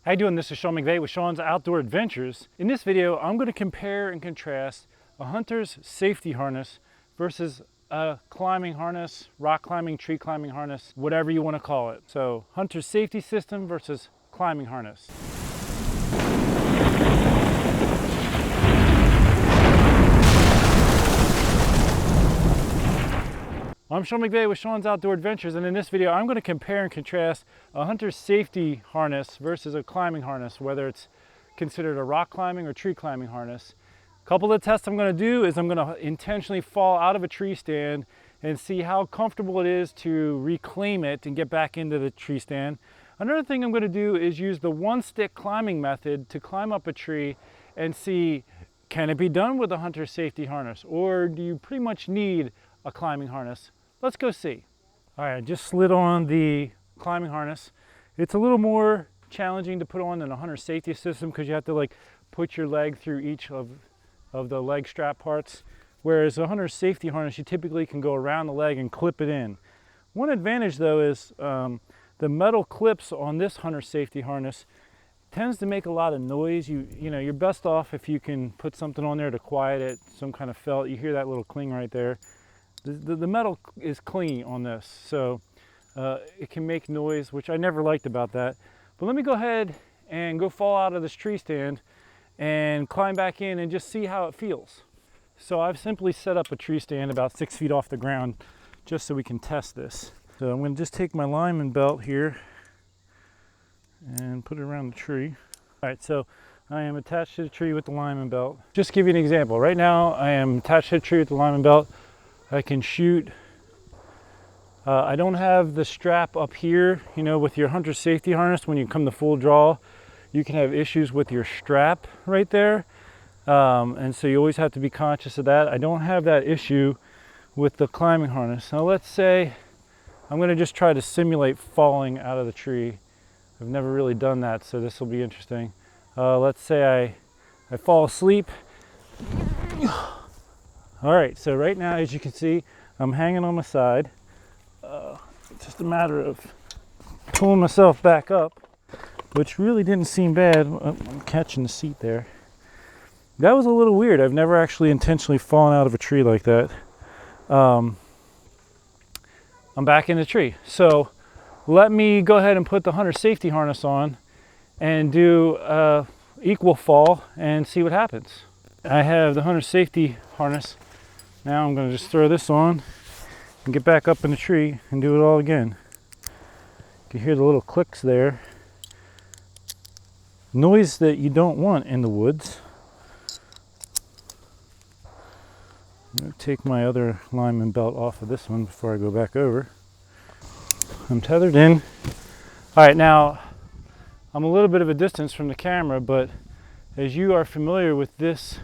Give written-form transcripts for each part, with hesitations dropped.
How you doing? This is Sean McVeigh with Sean's Outdoor Adventures. In this video, I'm going to compare and contrast a hunter's safety harness versus a climbing harness, rock climbing, tree climbing harness, whatever you want to call it. So, hunter's safety system versus climbing harness. I'm Sean McVeigh with Sean's Outdoor Adventures, and in this video I'm going to compare and contrast a hunter's safety harness versus a climbing harness, whether it's considered a rock climbing or tree climbing harness. A couple of tests I'm going to do is I'm going to intentionally fall out of a tree stand and see how comfortable it is to reclaim it and get back into the tree stand. Another thing I'm going to do is use the one-stick climbing method to climb up a tree and see, can it be done with a hunter's safety harness, or do you pretty much need a climbing harness? Let's go see. All right, I just slid on the climbing harness. It's a little more challenging to put on than a hunter's safety system because you have to put your leg through each of the leg strap parts. Whereas a hunter's safety harness, you typically can go around the leg and clip it in. One advantage though is the metal clips on this hunter's safety harness tends to make a lot of noise. You're best off if you can put something on there to quiet it, some kind of felt. You hear that little cling right there. The metal is clean on this, so it can make noise, which I never liked about that. But let me go ahead and go fall out of this tree stand and climb back in and just see how it feels. So I've simply set up a tree stand about 6 feet off the ground just so we can test this. So I'm going to just take my lineman belt here and put it around the tree. All right, so I am attached to the tree with the lineman belt. Just to give you an example, right now I am attached to the tree with the lineman belt. I can shoot. I don't have the strap up here. With your hunter safety harness, when you come to full draw, you can have issues with your strap right there. And so you always have to be conscious of that. I don't have that issue with the climbing harness. Now let's say I'm going to just try to simulate falling out of the tree. I've never really done that, so this will be interesting. Let's say I fall asleep. All right, so right now, as you can see, I'm hanging on my side. It's just a matter of pulling myself back up, which really didn't seem bad. I'm catching the seat there. That was a little weird. I've never actually intentionally fallen out of a tree like that. I'm back in the tree. So let me go ahead and put the hunter safety harness on and do equal fall and see what happens. I have the hunter safety harness. Now I'm going to just throw this on and get back up in the tree and do it all again. You can hear the little clicks there. Noise that you don't want in the woods. I'm going to take my other lineman belt off of this one before I go back over. I'm tethered in. All right, now I'm a little bit of a distance from the camera, but as you are familiar with this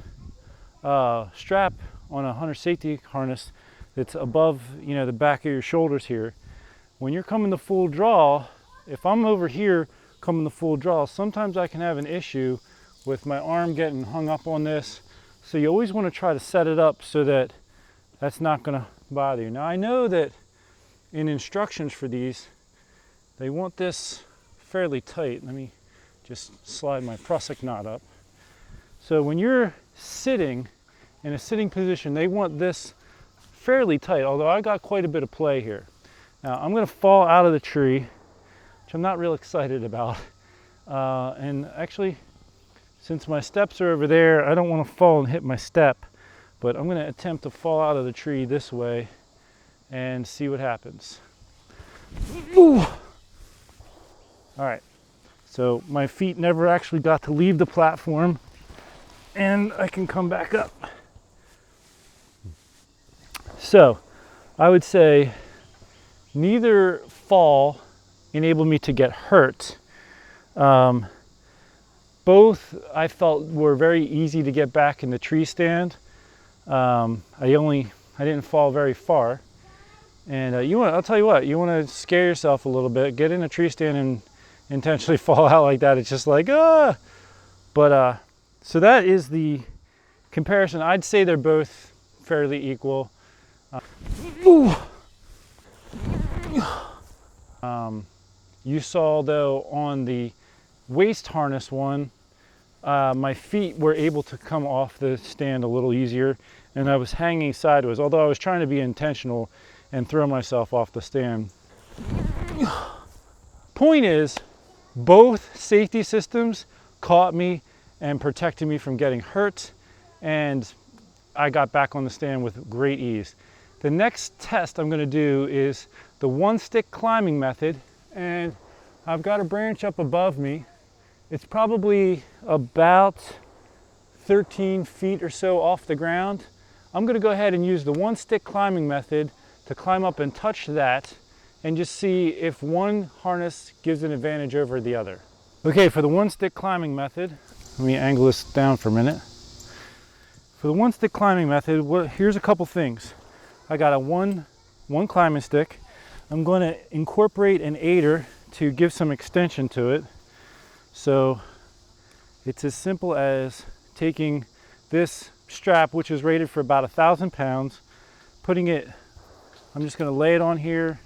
strap on a hunter safety harness that's above the back of your shoulders here, when you're coming to full draw, if I'm over here coming to full draw, sometimes I can have an issue with my arm getting hung up on this. So you always want to try to set it up so that that's not going to bother you. Now I know that in instructions for these, they want this fairly tight. Let me just slide my prusik knot up. So when you're sitting in a sitting position, they want this fairly tight, although I got quite a bit of play here. Now I'm going to fall out of the tree, which I'm not real excited about. And actually, since my steps are over there, I don't want to fall and hit my step, but I'm going to attempt to fall out of the tree this way and see what happens. Ooh. All right, so my feet never actually got to leave the platform, and I can come back up. So I would say neither fall enabled me to get hurt. Both I felt were very easy to get back in the tree stand. I didn't fall very far. And I'll tell you what, you want to scare yourself a little bit, get in a tree stand and intentionally fall out like that. It's just like, ah. But so that is the comparison. I'd say they're both fairly equal. You saw though on the waist harness one, my feet were able to come off the stand a little easier, and I was hanging sideways, although I was trying to be intentional and throw myself off the stand. Point is, both safety systems caught me and protected me from getting hurt, and I got back on the stand with great ease. The next test I'm going to do is the one stick climbing method, and I've got a branch up above me. It's probably about 13 feet or so off the ground. I'm going to go ahead and use the one stick climbing method to climb up and touch that and just see if one harness gives an advantage over the other. Okay, for the one stick climbing method, let me angle this down for a minute. For the one stick climbing method, here's a couple things. I got a one climbing stick. I'm going to incorporate an aider to give some extension to it. So it's as simple as taking this strap, which is rated for about 1,000 pounds, putting it, I'm just going to lay it on here,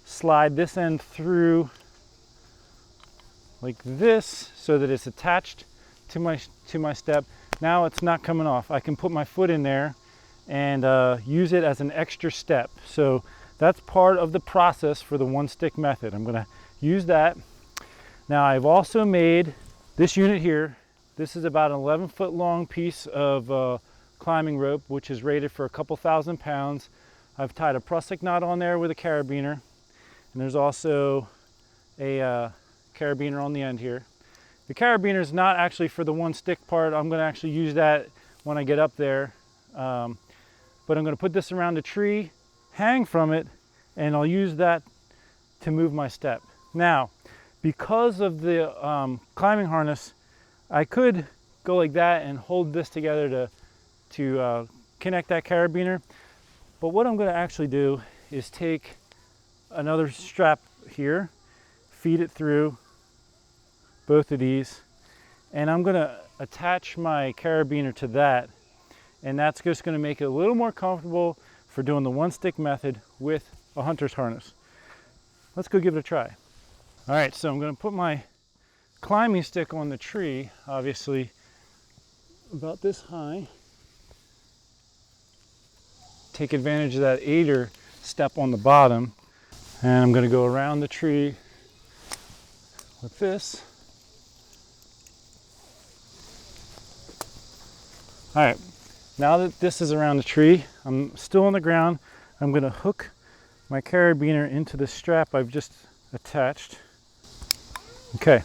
slide this end through like this so that it's attached to my step. Now it's not coming off. I can put my foot in there and use it as an extra step. So that's part of the process for the one stick method. I'm going to use that. Now I've also made this unit here. This is about an 11-foot long piece of climbing rope, which is rated for a couple thousand pounds. I've tied a Prusik knot on there with a carabiner, and there's also a carabiner on the end here. The carabiner is not actually for the one stick part. I'm going to actually use that when I get up there. But I'm going to put this around a tree, hang from it, and I'll use that to move my step. Now, because of the climbing harness, I could go like that and hold this together to connect that carabiner. But what I'm going to actually do is take another strap here, feed it through both of these, and I'm going to attach my carabiner to that, and that's just going to make it a little more comfortable for doing the one stick method with a hunter's harness. Let's go give it a try. All right, so I'm going to put my climbing stick on the tree, obviously about this high. Take advantage of that aider step on the bottom, and I'm going to go around the tree with this. All right, now that this is around the tree, I'm still on the ground. I'm going to hook my carabiner into the strap I've just attached. Okay,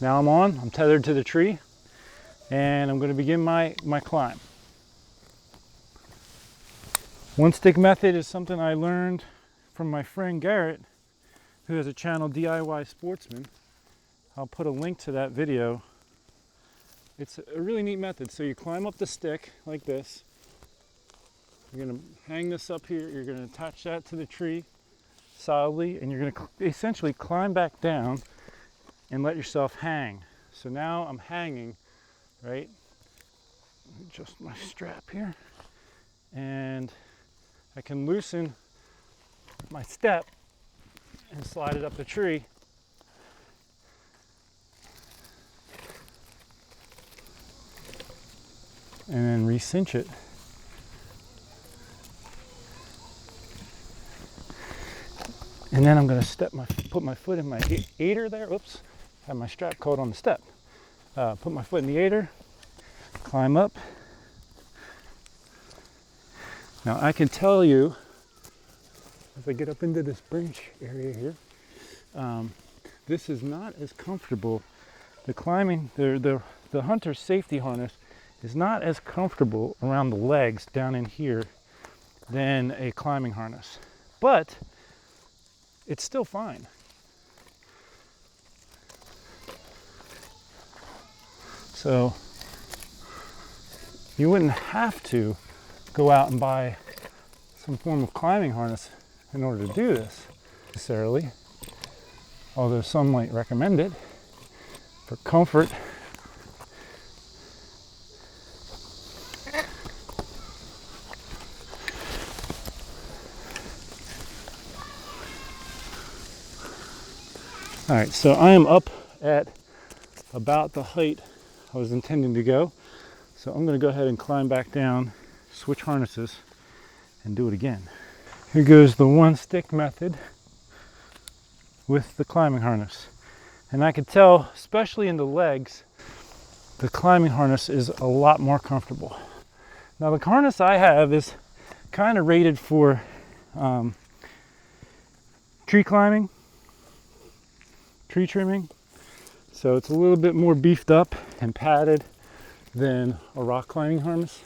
now I'm tethered to the tree, and I'm going to begin my climb. One stick method is something I learned from my friend Garrett, who has a channel, DIY Sportsman. I'll put a link to that video. It's a really neat method. So you climb up the stick like this. You're going to hang this up here. You're going to attach that to the tree solidly, and you're going to essentially climb back down and let yourself hang. So now I'm hanging, right? Adjust my strap here, and I can loosen my step and slide it up the tree. And then re-cinch it. And then I'm going to put my foot in my aider there. Oops, have my strap caught on the step. Put my foot in the aider, climb up. Now I can tell you, as I get up into this branch area here, this is not as comfortable. The climbing, the hunter's safety harness is not as comfortable around the legs down in here than a climbing harness, but it's still fine. So you wouldn't have to go out and buy some form of climbing harness in order to do this necessarily, although some might recommend it for comfort. All right, so I am up at about the height I was intending to go. So I'm going to go ahead and climb back down, switch harnesses, and do it again. Here goes the one stick method with the climbing harness. And I could tell, especially in the legs, the climbing harness is a lot more comfortable. Now the harness I have is kind of rated for tree climbing, tree trimming. So it's a little bit more beefed up and padded than a rock climbing harness.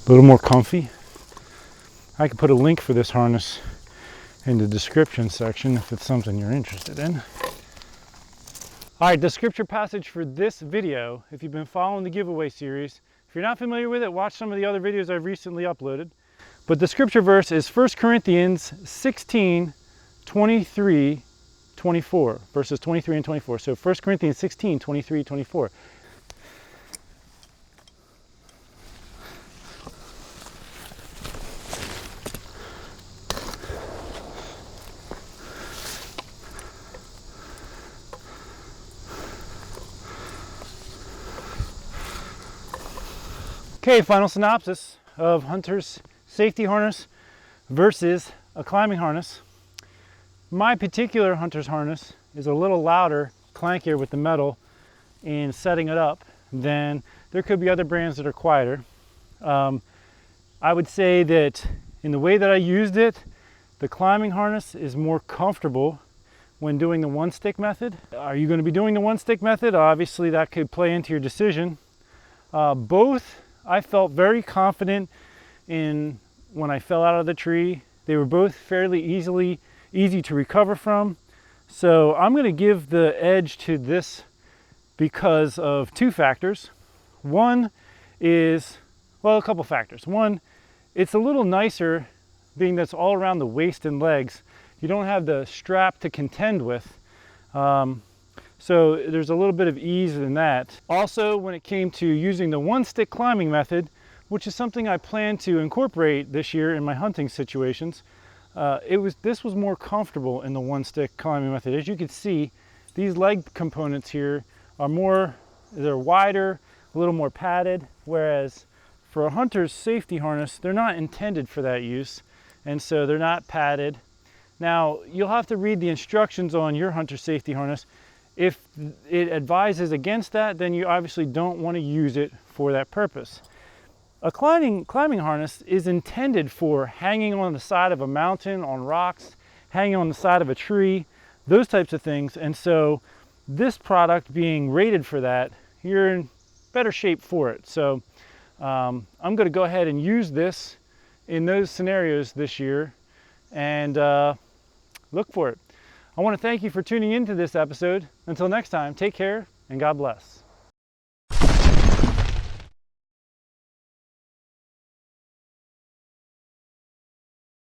A little more comfy. I could put a link for this harness in the description section if it's something you're interested in. All right, the scripture passage for this video, if you've been following the giveaway series, if you're not familiar with it, watch some of the other videos I've recently uploaded. But the scripture verse is 1 Corinthians 16, 23, 24, verses 23 and 24. So 1 Corinthians 16, 23, 24. Okay, final synopsis of Hunter's safety harness versus a climbing harness. My particular Hunter's harness is a little louder, clankier with the metal in setting it up than there could be other brands that are quieter. I would say that in the way that I used it, the climbing harness is more comfortable when doing the one stick method. Are you going to be doing the one stick method? Obviously that could play into your decision. Both I felt very confident in when I fell out of the tree. They were both fairly easy to recover from. So I'm going to give the edge to this because of two factors. One is, well, a couple factors. One, it's a little nicer being that's all around the waist and legs. You don't have the strap to contend with. So there's a little bit of ease in that. Also, when it came to using the one stick climbing method, which is something I plan to incorporate this year in my hunting situations, this was more comfortable in the one stick climbing method. As you can see, these leg components here are they're wider, a little more padded, whereas for a hunter's safety harness, they're not intended for that use, and so they're not padded. Now, you'll have to read the instructions on your hunter safety harness. If it advises against that, then you obviously don't want to use it for that purpose. A climbing harness is intended for hanging on the side of a mountain, on rocks, hanging on the side of a tree, those types of things. And so this product being rated for that, you're in better shape for it. So I'm going to go ahead and use this in those scenarios this year and look for it. I want to thank you for tuning into this episode. Until next time, take care and God bless.